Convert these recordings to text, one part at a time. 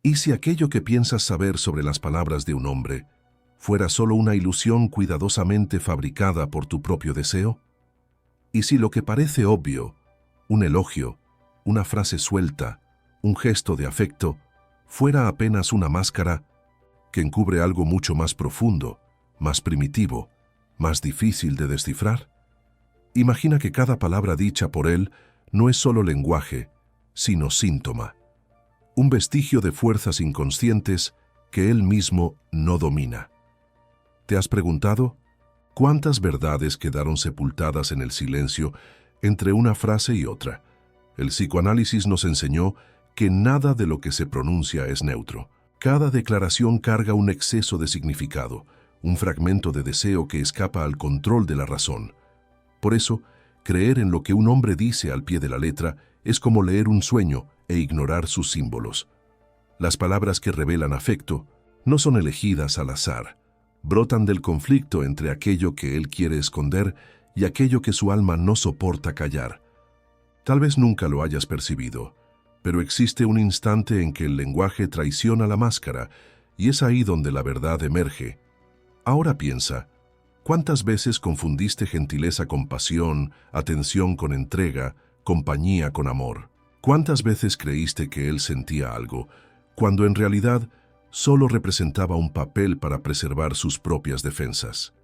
¿Y si aquello que piensas saber sobre las palabras de un hombre fuera solo una ilusión cuidadosamente fabricada por tu propio deseo? ¿Y si lo que parece obvio, un elogio, una frase suelta, un gesto de afecto, fuera apenas una máscara que encubre algo mucho más profundo, más primitivo, más difícil de descifrar? Imagina que cada palabra dicha por él no es solo lenguaje, sino síntoma, un vestigio de fuerzas inconscientes que él mismo no domina. ¿Te has preguntado cuántas verdades quedaron sepultadas en el silencio entre una frase y otra? El psicoanálisis nos enseñó que nada de lo que se pronuncia es neutro. Cada declaración carga un exceso de significado, un fragmento de deseo que escapa al control de la razón. Por eso, creer en lo que un hombre dice al pie de la letra es como leer un sueño e ignorar sus símbolos. Las palabras que revelan afecto no son elegidas al azar. Brotan del conflicto entre aquello que él quiere esconder y aquello que su alma no soporta callar. Tal vez nunca lo hayas percibido, pero existe un instante en que el lenguaje traiciona la máscara y es ahí donde la verdad emerge. Ahora piensa, ¿cuántas veces confundiste gentileza con pasión, atención con entrega, compañía con amor? ¿Cuántas veces creíste que él sentía algo, cuando en realidad solo representaba un papel para preservar sus propias defensas?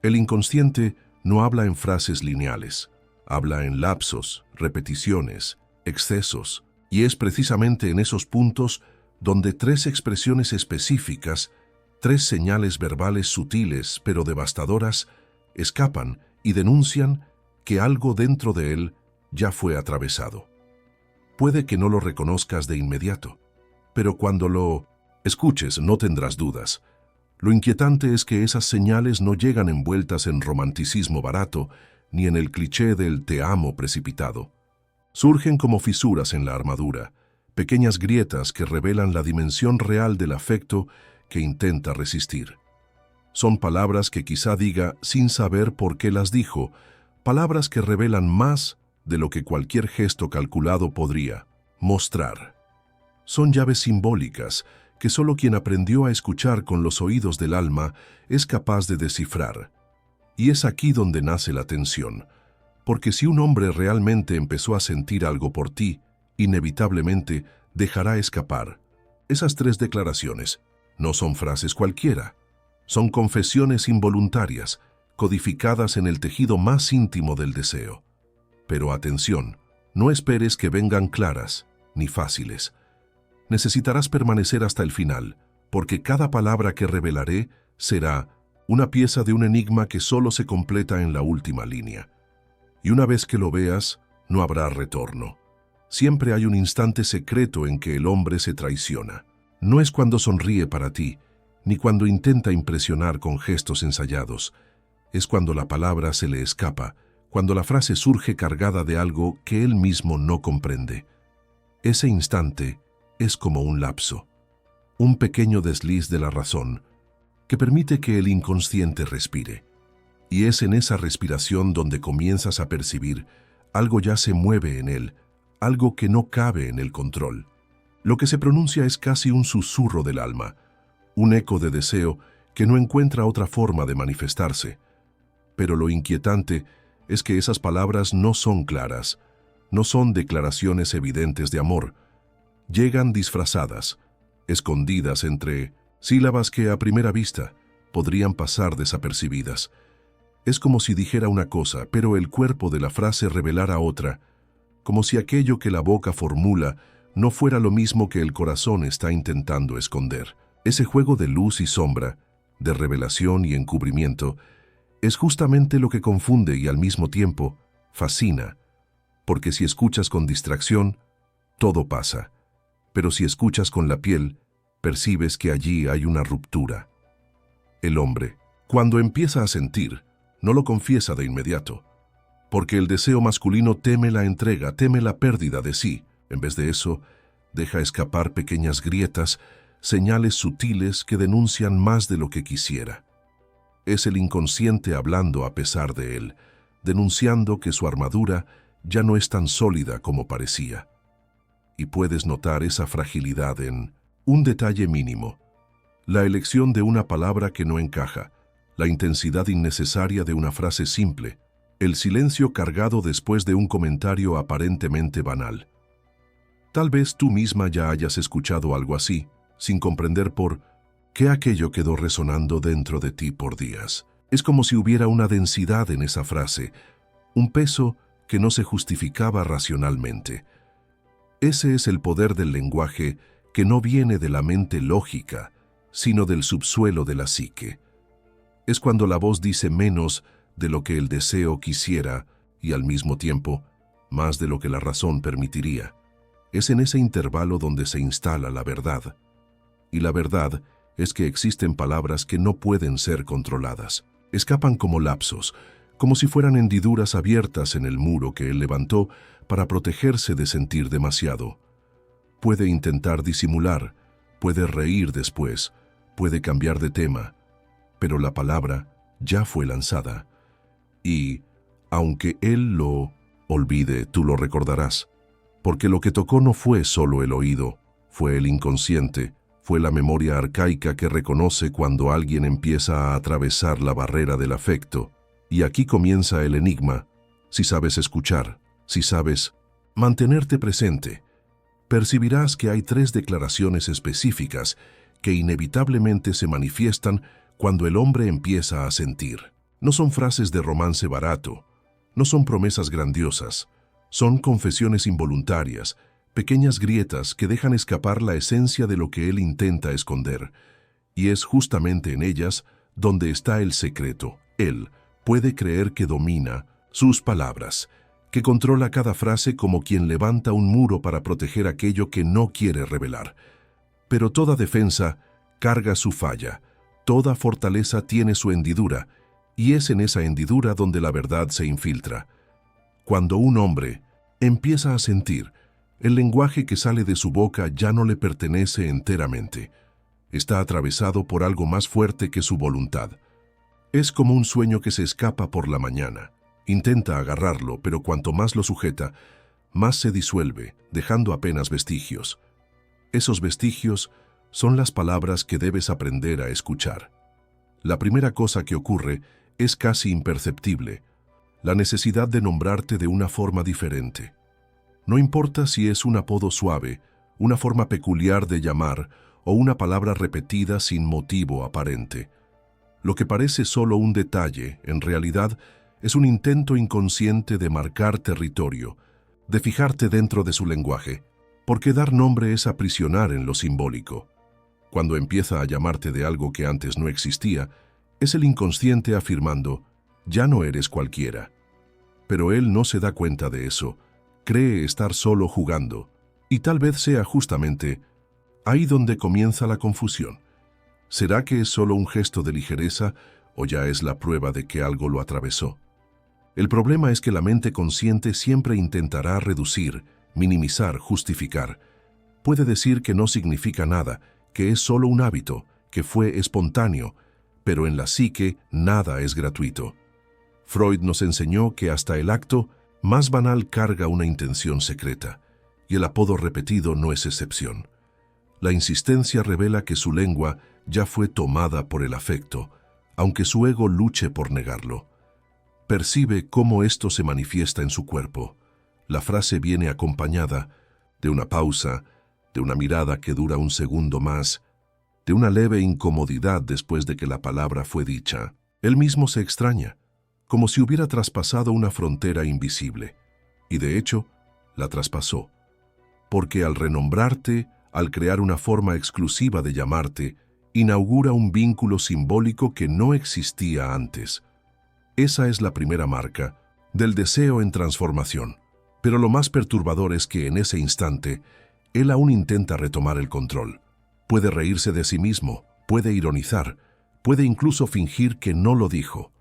El inconsciente no habla en frases lineales, habla en lapsos, repeticiones, excesos, y es precisamente en esos puntos donde tres expresiones específicas, tres señales verbales sutiles pero devastadoras, escapan y denuncian que algo dentro de él ya fue atravesado. Puede que no lo reconozcas de inmediato, pero cuando lo escuches no tendrás dudas. Lo inquietante es que esas señales no llegan envueltas en romanticismo barato ni en el cliché del te amo precipitado. Surgen como fisuras en la armadura, pequeñas grietas que revelan la dimensión real del afecto que intenta resistir. Son palabras que quizá diga sin saber por qué las dijo, palabras que revelan más de lo que cualquier gesto calculado podría mostrar. Son llaves simbólicas que solo quien aprendió a escuchar con los oídos del alma es capaz de descifrar. Y es aquí donde nace la tensión, porque si un hombre realmente empezó a sentir algo por ti, inevitablemente dejará escapar. Esas tres declaraciones no son frases cualquiera, son confesiones involuntarias, codificadas en el tejido más íntimo del deseo. Pero atención, no esperes que vengan claras ni fáciles. Necesitarás permanecer hasta el final, porque cada palabra que revelaré será una pieza de un enigma que solo se completa en la última línea. Y una vez que lo veas, no habrá retorno. Siempre hay un instante secreto en que el hombre se traiciona. No es cuando sonríe para ti, ni cuando intenta impresionar con gestos ensayados. Es cuando la palabra se le escapa, cuando la frase surge cargada de algo que él mismo no comprende. Ese instante es como un lapso, un pequeño desliz de la razón que permite que el inconsciente respire. Y es en esa respiración donde comienzas a percibir algo ya se mueve en él, algo que no cabe en el control. Lo que se pronuncia es casi un susurro del alma, un eco de deseo que no encuentra otra forma de manifestarse. Pero lo inquietante es que esas palabras no son claras, no son declaraciones evidentes de amor. Llegan disfrazadas, escondidas entre sílabas que a primera vista podrían pasar desapercibidas. Es como si dijera una cosa, pero el cuerpo de la frase revelara otra, como si aquello que la boca formula no fuera lo mismo que el corazón está intentando esconder. Ese juego de luz y sombra, de revelación y encubrimiento, es justamente lo que confunde y al mismo tiempo fascina, porque si escuchas con distracción, todo pasa, pero si escuchas con la piel, percibes que allí hay una ruptura. El hombre, cuando empieza a sentir, no lo confiesa de inmediato, porque el deseo masculino teme la entrega, teme la pérdida de sí. En vez de eso, deja escapar pequeñas grietas, señales sutiles que denuncian más de lo que quisiera. Es el inconsciente hablando a pesar de él, denunciando que su armadura ya no es tan sólida como parecía. Y puedes notar esa fragilidad en Un detalle mínimo. La elección de una palabra que no encaja, la intensidad innecesaria de una frase simple, el silencio cargado después de un comentario aparentemente banal. Tal vez tú misma ya hayas escuchado algo así, sin comprender por qué aquello quedó resonando dentro de ti por días. Es como si hubiera una densidad en esa frase, un peso que no se justificaba racionalmente. Ese es el poder del lenguaje que no viene de la mente lógica, sino del subsuelo de la psique. Es cuando la voz dice menos de lo que el deseo quisiera y al mismo tiempo más de lo que la razón permitiría. Es en ese intervalo donde se instala la verdad. Y la verdad es que existen palabras que no pueden ser controladas. Escapan como lapsos, como si fueran hendiduras abiertas en el muro que él levantó para protegerse de sentir demasiado. Puede intentar disimular, puede reír después, puede cambiar de tema, pero la palabra ya fue lanzada. Y, aunque él lo olvide, tú lo recordarás, porque lo que tocó no fue solo el oído, fue el inconsciente, fue la memoria arcaica que reconoce cuando alguien empieza a atravesar la barrera del afecto. Y aquí comienza el enigma. Si sabes escuchar, si sabes mantenerte presente, percibirás que hay 3 declaraciones específicas que inevitablemente se manifiestan cuando el hombre empieza a sentir. No son frases de romance barato, no son promesas grandiosas, son confesiones involuntarias, pequeñas grietas que dejan escapar la esencia de lo que él intenta esconder. Y es justamente en ellas donde está el secreto. Él puede creer que domina sus palabras, que controla cada frase como quien levanta un muro para proteger aquello que no quiere revelar. Pero toda defensa carga su falla, toda fortaleza tiene su hendidura, y es en esa hendidura donde la verdad se infiltra. Cuando un hombre empieza a sentir, el lenguaje que sale de su boca ya no le pertenece enteramente. Está atravesado por algo más fuerte que su voluntad. Es como un sueño que se escapa por la mañana. Intenta agarrarlo, pero cuanto más lo sujeta, más se disuelve, dejando apenas vestigios. Esos vestigios son las palabras que debes aprender a escuchar. La primera cosa que ocurre es casi imperceptible, la necesidad de nombrarte de una forma diferente. No importa si es un apodo suave, una forma peculiar de llamar o una palabra repetida sin motivo aparente. Lo que parece solo un detalle, en realidad, es un intento inconsciente de marcar territorio, de fijarte dentro de su lenguaje, porque dar nombre es aprisionar en lo simbólico. Cuando empieza a llamarte de algo que antes no existía, es el inconsciente afirmando, ya no eres cualquiera. Pero él no se da cuenta de eso, cree estar solo jugando, y tal vez sea justamente ahí donde comienza la confusión. ¿Será que es solo un gesto de ligereza o ya es la prueba de que algo lo atravesó? El problema es que la mente consciente siempre intentará reducir, minimizar, justificar. Puede decir que no significa nada, que es solo un hábito, que fue espontáneo, pero en la psique nada es gratuito. Freud nos enseñó que hasta el acto más banal carga una intención secreta, y el apodo repetido no es excepción. La insistencia revela que su lengua ya fue tomada por el afecto, aunque su ego luche por negarlo. Percibe cómo esto se manifiesta en su cuerpo. La frase viene acompañada de una pausa, de una mirada que dura un segundo más, de una leve incomodidad después de que la palabra fue dicha. Él mismo se extraña, como si hubiera traspasado una frontera invisible. Y de hecho, la traspasó. Porque al renombrarte, al crear una forma exclusiva de llamarte, inaugura un vínculo simbólico que no existía antes. Esa es la primera marca del deseo en transformación. Pero lo más perturbador es que en ese instante, él aún intenta retomar el control. Puede reírse de sí mismo, puede ironizar, puede incluso fingir que no lo dijo.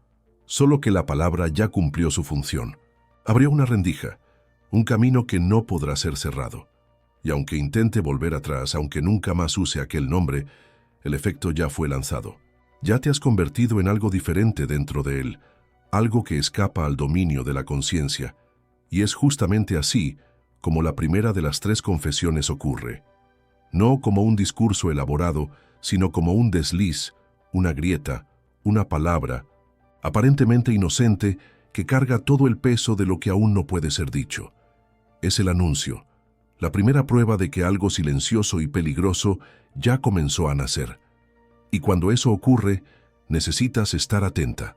Solo que la palabra ya cumplió su función. Abrió una rendija, un camino que no podrá ser cerrado. Y aunque intente volver atrás, aunque nunca más use aquel nombre, el efecto ya fue lanzado. Ya te has convertido en algo diferente dentro de él, algo que escapa al dominio de la conciencia. Y es justamente así como la primera de las 3 confesiones ocurre. no como un discurso elaborado, sino como un desliz, una grieta, una palabra, aparentemente inocente, que carga todo el peso de lo que aún no puede ser dicho. Es el anuncio, la primera prueba de que algo silencioso y peligroso ya comenzó a nacer. Y cuando eso ocurre, necesitas estar atenta,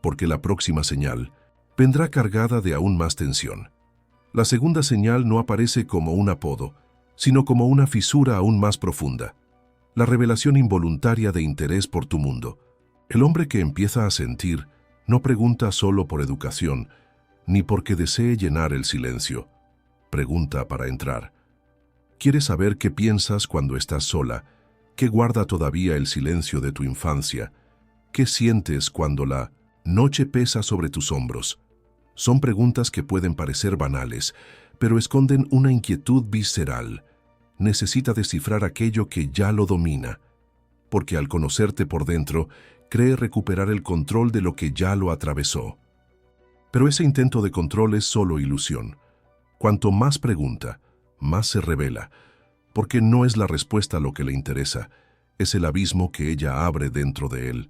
porque la próxima señal vendrá cargada de aún más tensión. La segunda señal no aparece como un apodo, sino como una fisura aún más profunda, la revelación involuntaria de interés por tu mundo. El hombre que empieza a sentir no pregunta solo por educación, ni porque desee llenar el silencio. Pregunta para entrar. Quiere saber qué piensas cuando estás sola, qué guarda todavía el silencio de tu infancia, qué sientes cuando la noche pesa sobre tus hombros. Son preguntas que pueden parecer banales, pero esconden una inquietud visceral. Necesita descifrar aquello que ya lo domina, porque al conocerte por dentro, cree recuperar el control de lo que ya lo atravesó. Pero ese intento de control es solo ilusión. Cuanto más pregunta, más se revela, porque no es la respuesta lo que le interesa, es el abismo que ella abre dentro de él,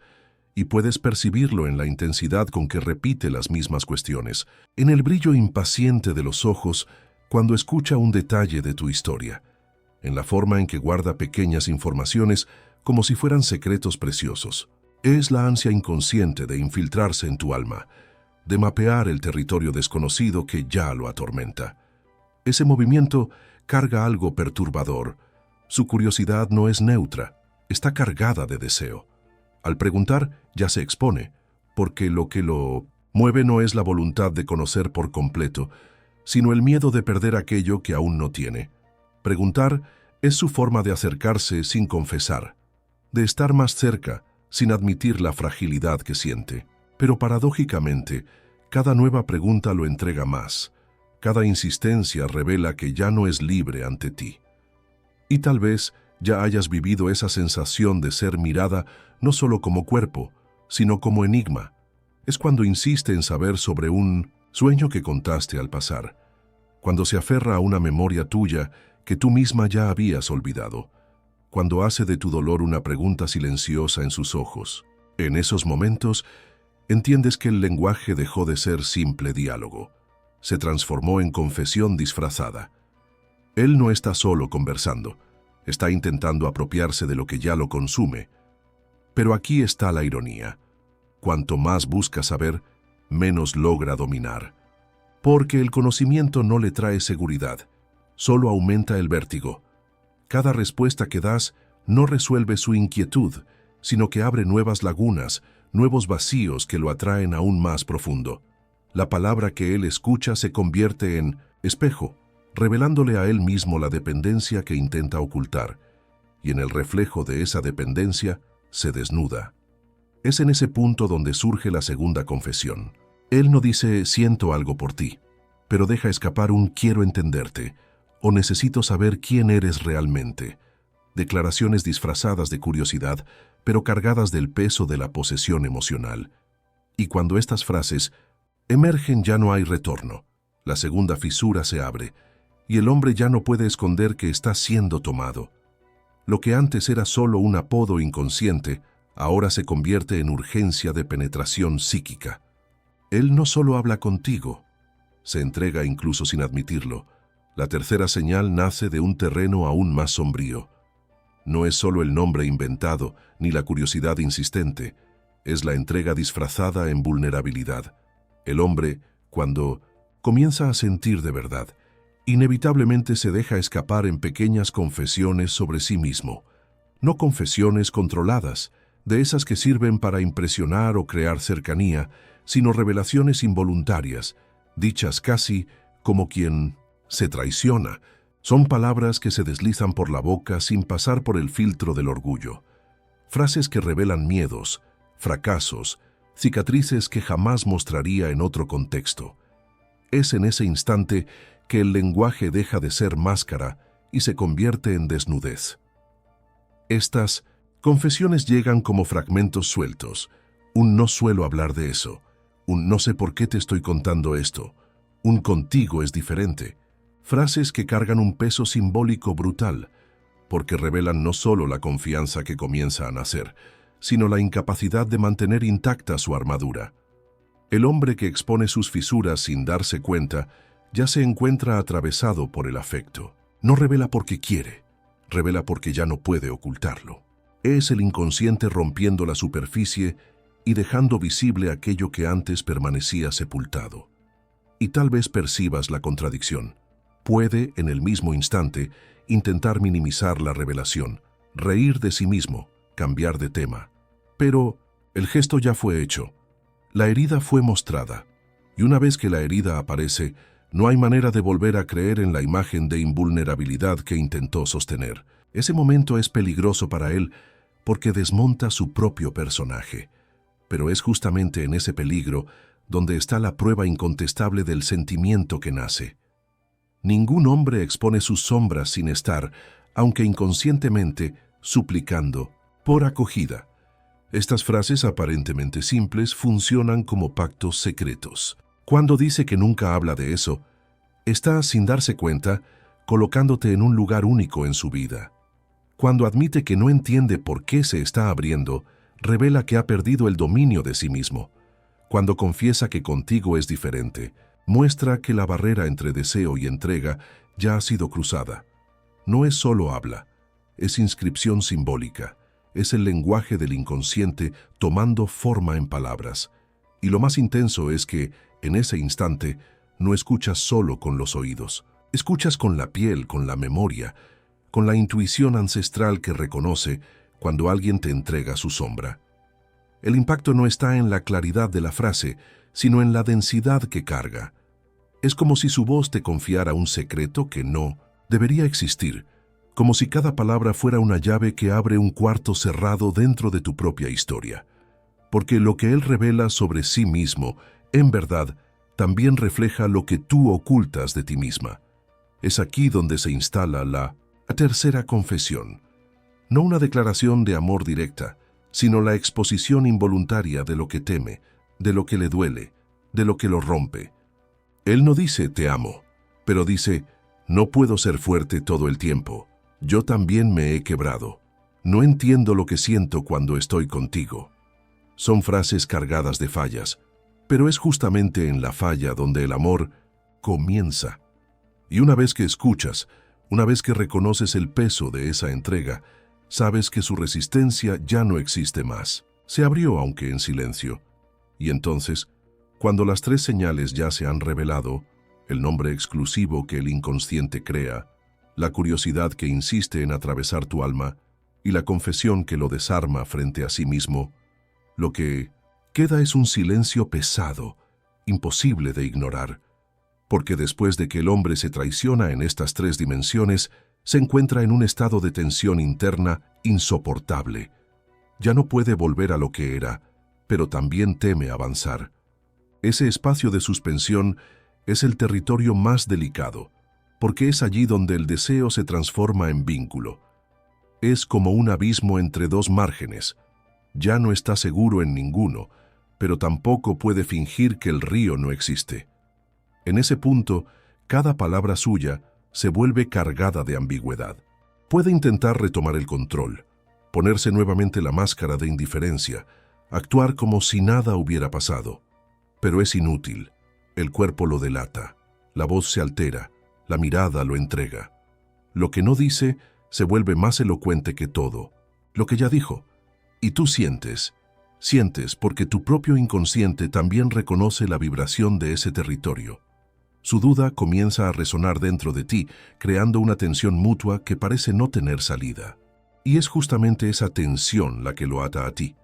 y puedes percibirlo en la intensidad con que repite las mismas cuestiones, en el brillo impaciente de los ojos cuando escucha un detalle de tu historia, en la forma en que guarda pequeñas informaciones como si fueran secretos preciosos. Es la ansia inconsciente de infiltrarse en tu alma, de mapear el territorio desconocido que ya lo atormenta. Ese movimiento carga algo perturbador. Su curiosidad no es neutra, está cargada de deseo. Al preguntar, ya se expone, porque lo que lo mueve no es la voluntad de conocer por completo, sino el miedo de perder aquello que aún no tiene. Preguntar es su forma de acercarse sin confesar, de estar más cerca, sin admitir la fragilidad que siente. Pero paradójicamente, cada nueva pregunta lo entrega más. Cada insistencia revela que ya no es libre ante ti. Y tal vez ya hayas vivido esa sensación de ser mirada no solo como cuerpo, sino como enigma. Es cuando insiste en saber sobre un sueño que contaste al pasar, cuando se aferra a una memoria tuya que tú misma ya habías olvidado, cuando hace de tu dolor una pregunta silenciosa en sus ojos. En esos momentos, entiendes que el lenguaje dejó de ser simple diálogo. Se transformó en confesión disfrazada. Él no está solo conversando, está intentando apropiarse de lo que ya lo consume. Pero aquí está la ironía. Cuanto más busca saber, menos logra dominar. Porque el conocimiento no le trae seguridad, solo aumenta el vértigo. Cada respuesta que das no resuelve su inquietud, sino que abre nuevas lagunas, nuevos vacíos que lo atraen aún más profundo. La palabra que él escucha se convierte en espejo, revelándole a él mismo la dependencia que intenta ocultar, y en el reflejo de esa dependencia se desnuda. Es en ese punto donde surge la segunda confesión. Él no dice siento algo por ti, pero deja escapar un quiero entenderte, o necesito saber quién eres realmente. Declaraciones disfrazadas de curiosidad, pero cargadas del peso de la posesión emocional. Y cuando estas frases emergen ya no hay retorno. La segunda fisura se abre, y el hombre ya no puede esconder que está siendo tomado. Lo que antes era solo un apodo inconsciente, ahora se convierte en urgencia de penetración psíquica. Él no solo habla contigo, se entrega incluso sin admitirlo. La tercera señal nace de un terreno aún más sombrío. No es solo el nombre inventado, ni la curiosidad insistente, es la entrega disfrazada en vulnerabilidad. El hombre, cuando comienza a sentir de verdad, inevitablemente se deja escapar en pequeñas confesiones sobre sí mismo. No confesiones controladas, de esas que sirven para impresionar o crear cercanía, sino revelaciones involuntarias, dichas casi como quien se traiciona. Son palabras que se deslizan por la boca sin pasar por el filtro del orgullo. Frases que revelan miedos, fracasos, cicatrices que jamás mostraría en otro contexto. Es en ese instante que el lenguaje deja de ser máscara y se convierte en desnudez. Estas confesiones llegan como fragmentos sueltos. Un no suelo hablar de eso. Un no sé por qué te estoy contando esto. Un contigo es diferente. Frases que cargan un peso simbólico brutal, porque revelan no solo la confianza que comienza a nacer, sino la incapacidad de mantener intacta su armadura. El hombre que expone sus fisuras sin darse cuenta ya se encuentra atravesado por el afecto. No revela porque quiere, revela porque ya no puede ocultarlo. Es el inconsciente rompiendo la superficie y dejando visible aquello que antes permanecía sepultado. Y tal vez percibas la contradicción. Puede, en el mismo instante, intentar minimizar la revelación, reír de sí mismo, cambiar de tema. Pero el gesto ya fue hecho. La herida fue mostrada. Y una vez que la herida aparece, no hay manera de volver a creer en la imagen de invulnerabilidad que intentó sostener. Ese momento es peligroso para él porque desmonta su propio personaje. Pero es justamente en ese peligro donde está la prueba incontestable del sentimiento que nace. Ningún hombre expone sus sombras sin estar, aunque inconscientemente, suplicando por acogida. Estas frases aparentemente simples funcionan como pactos secretos. Cuando dice que nunca habla de eso, está, sin darse cuenta, colocándote en un lugar único en su vida. Cuando admite que no entiende por qué se está abriendo, revela que ha perdido el dominio de sí mismo. Cuando confiesa que contigo es diferente, muestra que la barrera entre deseo y entrega ya ha sido cruzada. No es solo habla, es inscripción simbólica, es el lenguaje del inconsciente tomando forma en palabras. Y lo más intenso es que, en ese instante, no escuchas solo con los oídos, escuchas con la piel, con la memoria, con la intuición ancestral que reconoce cuando alguien te entrega su sombra. El impacto no está en la claridad de la frase, sino en la densidad que carga. Es como si su voz te confiara un secreto que no debería existir, como si cada palabra fuera una llave que abre un cuarto cerrado dentro de tu propia historia. Porque lo que él revela sobre sí mismo, en verdad, también refleja lo que tú ocultas de ti misma. Es aquí donde se instala la tercera confesión. No una declaración de amor directa, sino la exposición involuntaria de lo que teme, de lo que le duele, de lo que lo rompe. Él no dice te amo, pero dice no puedo ser fuerte todo el tiempo. Yo también me he quebrado. No entiendo lo que siento cuando estoy contigo. Son frases cargadas de fallas, pero es justamente en la falla donde el amor comienza. Y una vez que escuchas, una vez que reconoces el peso de esa entrega, sabes que su resistencia ya no existe más. Se abrió aunque en silencio. Y entonces, cuando las tres señales ya se han revelado, el nombre exclusivo que el inconsciente crea, la curiosidad que insiste en atravesar tu alma y la confesión que lo desarma frente a sí mismo, lo que queda es un silencio pesado, imposible de ignorar, porque después de que el hombre se traiciona en estas tres dimensiones, se encuentra en un estado de tensión interna insoportable. Ya no puede volver a lo que era, pero también teme avanzar. Ese espacio de suspensión es el territorio más delicado, porque es allí donde el deseo se transforma en vínculo. Es como un abismo entre dos márgenes. Ya no está seguro en ninguno, pero tampoco puede fingir que el río no existe. En ese punto, cada palabra suya se vuelve cargada de ambigüedad. Puede intentar retomar el control, ponerse nuevamente la máscara de indiferencia, actuar como si nada hubiera pasado. Pero es inútil. El cuerpo lo delata, la voz se altera, la mirada lo entrega. Lo que no dice se vuelve más elocuente que todo. Lo que ya dijo. Y tú sientes porque tu propio inconsciente también reconoce la vibración de ese territorio. Su duda comienza a resonar dentro de ti, creando una tensión mutua que parece no tener salida. Y es justamente esa tensión la que lo ata a ti.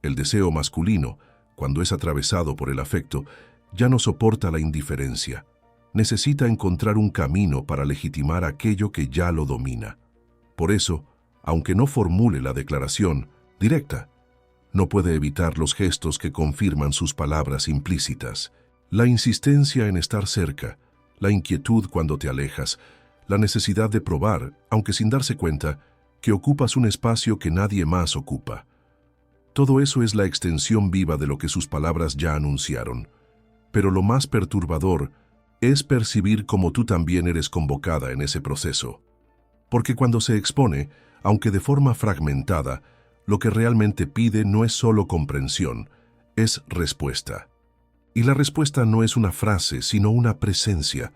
El deseo masculino, cuando es atravesado por el afecto, ya no soporta la indiferencia. Necesita encontrar un camino para legitimar aquello que ya lo domina. Por eso, aunque no formule la declaración directa, no puede evitar los gestos que confirman sus palabras implícitas. La insistencia en estar cerca, la inquietud cuando te alejas, la necesidad de probar, aunque sin darse cuenta, que ocupas un espacio que nadie más ocupa. Todo eso es la extensión viva de lo que sus palabras ya anunciaron. Pero lo más perturbador es percibir cómo tú también eres convocada en ese proceso. Porque cuando se expone, aunque de forma fragmentada, lo que realmente pide no es solo comprensión, es respuesta. Y la respuesta no es una frase, sino una presencia,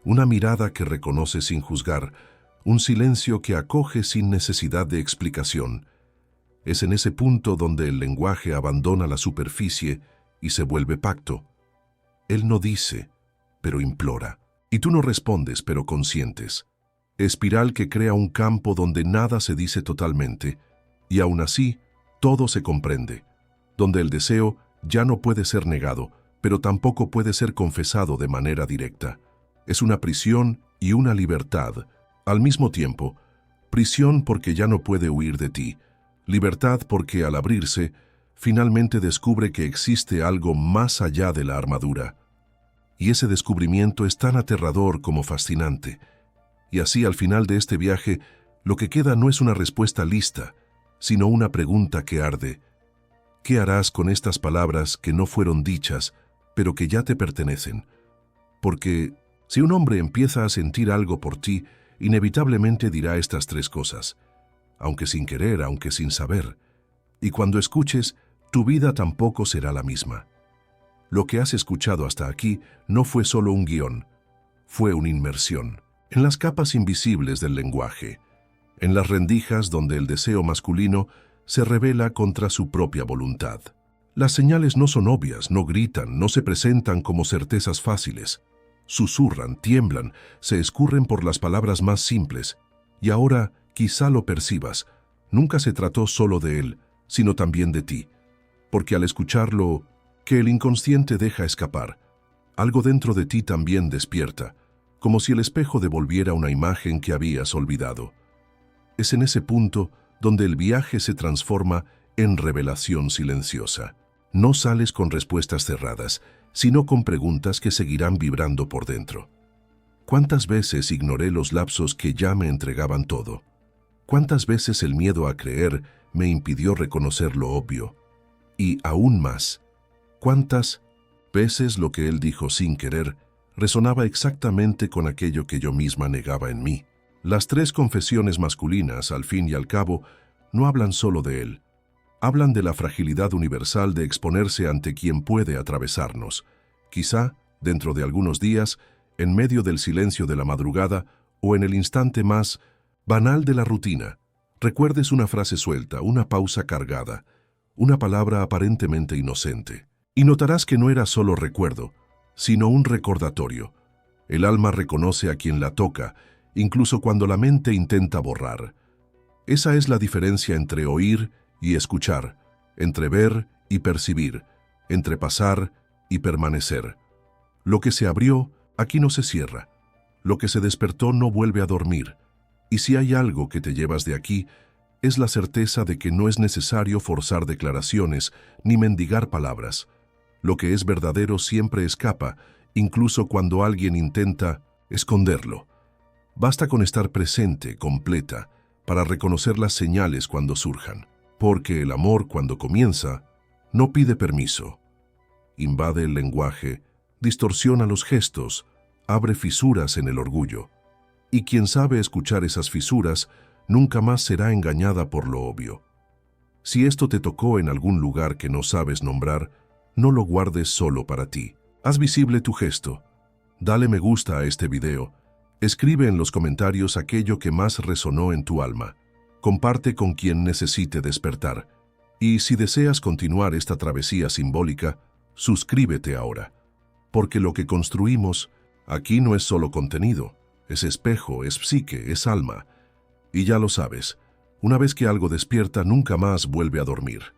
una mirada que reconoce sin juzgar, un silencio que acoge sin necesidad de explicación. Es en ese punto donde el lenguaje abandona la superficie y se vuelve pacto. Él no dice, pero implora. Y tú no respondes, pero consientes. Espiral que crea un campo donde nada se dice totalmente, y aún así, todo se comprende. Donde el deseo ya no puede ser negado, pero tampoco puede ser confesado de manera directa. Es una prisión y una libertad, al mismo tiempo. Prisión porque ya no puede huir de ti. Libertad porque al abrirse, finalmente descubre que existe algo más allá de la armadura. Y ese descubrimiento es tan aterrador como fascinante. Y así al final de este viaje, lo que queda no es una respuesta lista, sino una pregunta que arde. ¿Qué harás con estas palabras que no fueron dichas, pero que ya te pertenecen? Porque si un hombre empieza a sentir algo por ti, inevitablemente dirá estas tres cosas, aunque sin querer, aunque sin saber. Y cuando escuches, tu vida tampoco será la misma. Lo que has escuchado hasta aquí no fue solo un guión, fue una inmersión en las capas invisibles del lenguaje, en las rendijas donde el deseo masculino se revela contra su propia voluntad. Las señales no son obvias, no gritan, no se presentan como certezas fáciles. Susurran, tiemblan, se escurren por las palabras más simples. Y ahora, quizá lo percibas, nunca se trató solo de él, sino también de ti. Porque al escucharlo, que el inconsciente deja escapar, algo dentro de ti también despierta, como si el espejo devolviera una imagen que habías olvidado. Es en ese punto donde el viaje se transforma en revelación silenciosa. No sales con respuestas cerradas, sino con preguntas que seguirán vibrando por dentro. ¿Cuántas veces ignoré los lapsos que ya me entregaban todo? ¿Cuántas veces el miedo a creer me impidió reconocer lo obvio? Y aún más, ¿cuántas veces lo que él dijo sin querer resonaba exactamente con aquello que yo misma negaba en mí? Las tres confesiones masculinas, al fin y al cabo, no hablan solo de él. Hablan de la fragilidad universal de exponerse ante quien puede atravesarnos. Quizá, dentro de algunos días, en medio del silencio de la madrugada o en el instante más banal de la rutina, recuerdes una frase suelta, una pausa cargada, una palabra aparentemente inocente. Y notarás que no era solo recuerdo, sino un recordatorio. El alma reconoce a quien la toca, incluso cuando la mente intenta borrar. Esa es la diferencia entre oír y escuchar, entre ver y percibir, entre pasar y permanecer. Lo que se abrió, aquí no se cierra. Lo que se despertó no vuelve a dormir. Y si hay algo que te llevas de aquí, es la certeza de que no es necesario forzar declaraciones ni mendigar palabras. Lo que es verdadero siempre escapa, incluso cuando alguien intenta esconderlo. Basta con estar presente, completa, para reconocer las señales cuando surjan. Porque el amor, cuando comienza, no pide permiso. Invade el lenguaje, distorsiona los gestos, abre fisuras en el orgullo. Y quien sabe escuchar esas fisuras, nunca más será engañada por lo obvio. Si esto te tocó en algún lugar que no sabes nombrar, no lo guardes solo para ti. Haz visible tu gesto. Dale me gusta a este video. Escribe en los comentarios aquello que más resonó en tu alma. Comparte con quien necesite despertar. Y si deseas continuar esta travesía simbólica, suscríbete ahora. Porque lo que construimos aquí no es solo contenido, es espejo, es psique, es alma. Y ya lo sabes, una vez que algo despierta, nunca más vuelve a dormir.